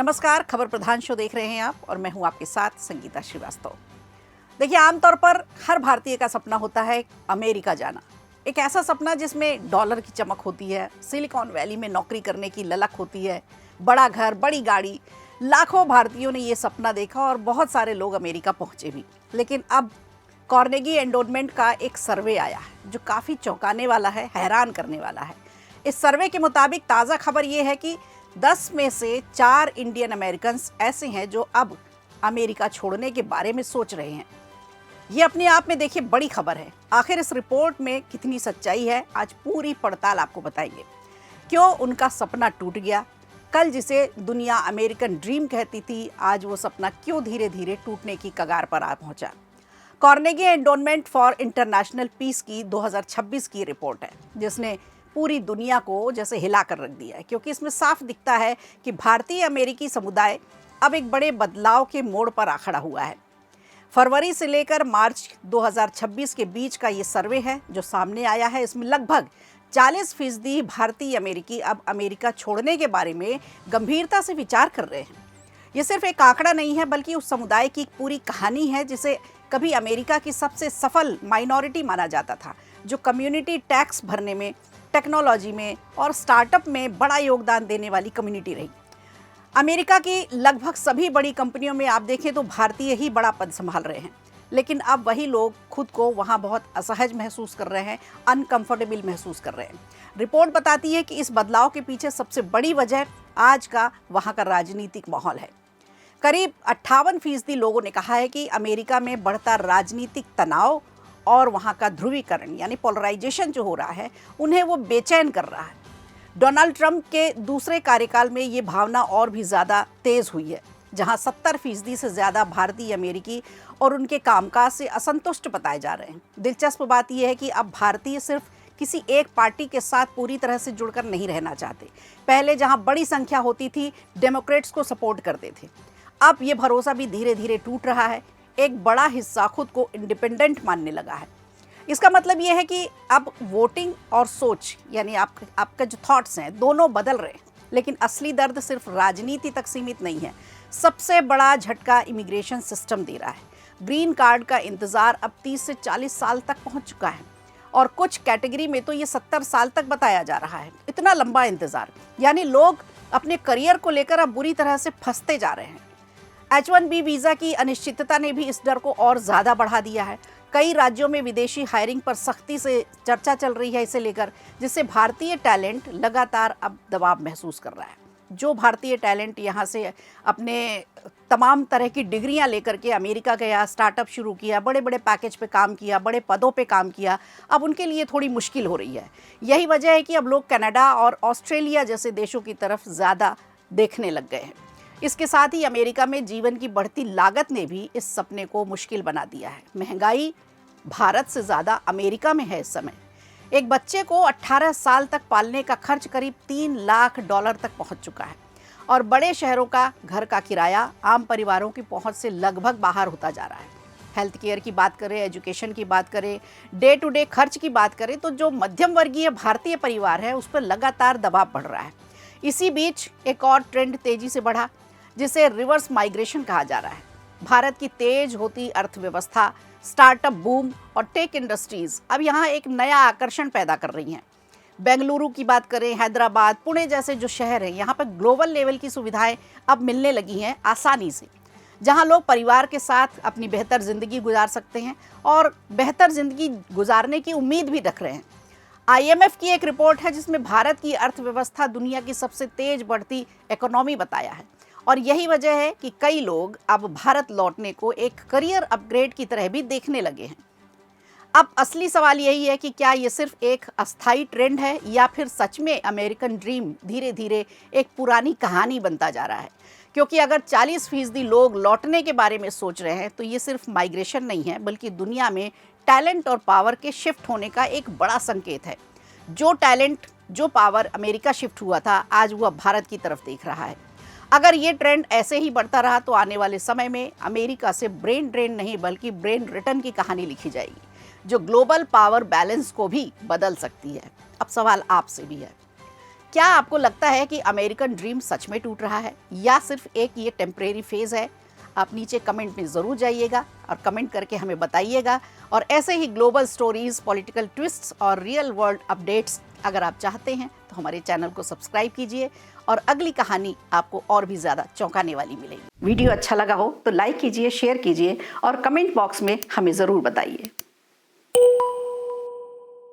नमस्कार, खबर प्रधान शो देख रहे हैं आप और मैं हूं आपके साथ संगीता श्रीवास्तव। देखिए, आमतौर पर हर भारतीय का सपना होता है अमेरिका जाना। एक ऐसा सपना जिसमें डॉलर की चमक होती है, सिलिकॉन वैली में नौकरी करने की ललक होती है, बड़ा घर, बड़ी गाड़ी। लाखों भारतीयों ने ये सपना देखा और बहुत सारे लोग अमेरिका पहुंचे भी। लेकिन अब कार्नेगी एंडोनमेंट का एक सर्वे आया है जो काफ़ी चौंकाने वाला है, हैरान करने वाला है। इस सर्वे के मुताबिक ताज़ा खबर ये है कि 10 में से 4 इंडियन अमेरिकन्स ऐसे हैं जो अब अमेरिका छोड़ने के बारे में सोच रहे हैं। ये अपने आप में देखिए बड़ी खबर है। आखिर इस रिपोर्ट में कितनी सच्चाई है, आज पूरी पड़ताल आपको बताएंगे। क्यों उनका सपना टूट गया? कल जिसे दुनिया अमेरिकन ड्रीम कहती थी, आज वो सपना क्यों धीरे धीरे टूटने की कगार पर आ पहुंचा? Carnegie Endowment for International Peace की 2026 की रिपोर्ट है जिसने पूरी दुनिया को जैसे हिला कर रख दिया है, क्योंकि इसमें साफ दिखता है कि भारतीय अमेरिकी समुदाय अब एक बड़े बदलाव के मोड़ पर आ खड़ा हुआ है। फरवरी से लेकर मार्च 2026 के बीच का ये सर्वे है जो सामने आया है। इसमें लगभग 40% भारतीय अमेरिकी अब अमेरिका छोड़ने के बारे में गंभीरता से विचार कर रहे हैं। ये सिर्फ एक आंकड़ा नहीं है, बल्कि उस समुदाय की पूरी कहानी है जिसे कभी अमेरिका की सबसे सफल माइनॉरिटी माना जाता था, जो कम्युनिटी टैक्स भरने में, टेक्नोलॉजी में और स्टार्टअप में बड़ा योगदान देने वाली कम्युनिटी रही। अमेरिका की लगभग सभी बड़ी कंपनियों में आप देखें तो भारतीय ही बड़ा पद संभाल रहे हैं, लेकिन अब वही लोग खुद को वहाँ बहुत असहज महसूस कर रहे हैं, अनकंफर्टेबल महसूस कर रहे हैं। रिपोर्ट बताती है कि इस बदलाव के पीछे सबसे बड़ी वजह आज का वहाँ का राजनीतिक माहौल है। करीब 58% लोगों ने कहा है कि अमेरिका में बढ़ता राजनीतिक तनाव और वहाँ का ध्रुवीकरण यानी पोलराइजेशन जो हो रहा है, उन्हें वो बेचैन कर रहा है। डोनाल्ड ट्रंप के दूसरे कार्यकाल में ये भावना और भी ज़्यादा तेज़ हुई है, जहाँ 70% से ज़्यादा भारतीय अमेरिकी और उनके कामकाज से असंतुष्ट बताए जा रहे हैं। दिलचस्प बात यह है कि अब भारतीय सिर्फ किसी एक पार्टी के साथ पूरी तरह से जुड़कर नहीं रहना चाहते। पहले जहाँ बड़ी संख्या होती थी, डेमोक्रेट्स को सपोर्ट करते थे। अब ये भरोसा भी धीरे धीरे टूट रहा है। एक बड़ा हिस्सा खुद को इंडिपेंडेंट मानने लगा है। इसका मतलब ये है कि अब वोटिंग और सोच यानी आपका जो थॉट्स हैं, दोनों बदल रहे हैं। लेकिन असली दर्द सिर्फ राजनीति तक सीमित नहीं है। सबसे बड़ा झटका इमिग्रेशन सिस्टम दे रहा है। ग्रीन कार्ड का इंतज़ार अब 30 से 40 साल तक पहुंच चुका है और कुछ कैटेगरी में तो ये 70 साल तक बताया जा रहा है। इतना लंबा इंतज़ार, यानी लोग अपने करियर को लेकर अब बुरी तरह से फंसते जा रहे हैं। H-1B वीज़ा की अनिश्चितता ने भी इस डर को और ज़्यादा बढ़ा दिया है। कई राज्यों में विदेशी हायरिंग पर सख्ती से चर्चा चल रही है इसे लेकर, जिससे भारतीय टैलेंट लगातार अब दबाव महसूस कर रहा है। जो भारतीय टैलेंट यहाँ से अपने तमाम तरह की डिग्रियाँ लेकर के अमेरिका गया, स्टार्टअप शुरू किया, बड़े बड़े पैकेज पे काम किया, बड़े पदों पे काम किया, अब उनके लिए थोड़ी मुश्किल हो रही है। यही वजह है कि अब लोग कनाडा और ऑस्ट्रेलिया जैसे देशों की तरफ ज़्यादा देखने लग गए हैं। इसके साथ ही अमेरिका में जीवन की बढ़ती लागत ने भी इस सपने को मुश्किल बना दिया है। महंगाई भारत से ज़्यादा अमेरिका में है इस समय। एक बच्चे को 18 साल तक पालने का खर्च करीब $3 लाख तक पहुंच चुका है और बड़े शहरों का घर का किराया आम परिवारों की पहुंच से लगभग बाहर होता जा रहा है। हेल्थ केयर की बात करें, एजुकेशन की बात करें, डे टू डे खर्च की बात करें, तो जो मध्यम वर्गीय भारतीय परिवार है उस पर लगातार दबाव बढ़ रहा है। इसी बीच एक और ट्रेंड तेजी से बढ़ा, जिसे रिवर्स माइग्रेशन कहा जा रहा है। भारत की तेज होती अर्थव्यवस्था, स्टार्टअप बूम और टेक इंडस्ट्रीज अब यहाँ एक नया आकर्षण पैदा कर रही हैं। बेंगलुरु की बात करें, हैदराबाद, पुणे जैसे जो शहर हैं, यहाँ पर ग्लोबल लेवल की सुविधाएं अब मिलने लगी हैं आसानी से, जहाँ लोग परिवार के साथ अपनी बेहतर ज़िंदगी गुजार सकते हैं और बेहतर ज़िंदगी गुजारने की उम्मीद भी रख रहे हैं। IMF की एक रिपोर्ट है जिसमें भारत की अर्थव्यवस्था दुनिया की सबसे तेज बढ़ती इकोनॉमी बताया है और यही वजह है कि कई लोग अब भारत लौटने को एक करियर अपग्रेड की तरह भी देखने लगे हैं। अब असली सवाल यही है कि क्या ये सिर्फ एक अस्थायी ट्रेंड है या फिर सच में अमेरिकन ड्रीम धीरे धीरे एक पुरानी कहानी बनता जा रहा है? क्योंकि अगर 40% लोग लौटने के बारे में सोच रहे हैं तो ये सिर्फ माइग्रेशन नहीं है, बल्कि दुनिया में टैलेंट और पावर के शिफ्ट होने का एक बड़ा संकेत है। जो टैलेंट, जो पावर अमेरिका शिफ्ट हुआ था, आज वो अब भारत की तरफ देख रहा है। अगर ये ट्रेंड ऐसे ही बढ़ता रहा तो आने वाले समय में अमेरिका से ब्रेन ड्रेन नहीं बल्कि ब्रेन रिटर्न की कहानी लिखी जाएगी, जो ग्लोबल पावर बैलेंस को भी बदल सकती है। अब सवाल आपसे भी है, क्या आपको लगता है कि अमेरिकन ड्रीम सच में टूट रहा है या सिर्फ एक ये टेम्परेरी फेज है? आप नीचे कमेंट में ज़रूर जाइएगा और कमेंट करके हमें बताइएगा। और ऐसे ही ग्लोबल स्टोरीज, पॉलिटिकल ट्विस्ट्स और रियल वर्ल्ड अपडेट्स अगर आप चाहते हैं तो हमारे चैनल को सब्सक्राइब कीजिए और अगली कहानी आपको और भी ज़्यादा चौंकाने वाली मिलेगी। वीडियो अच्छा लगा हो तो लाइक कीजिए, शेयर कीजिए और कमेंट बॉक्स में हमें ज़रूर बताइए।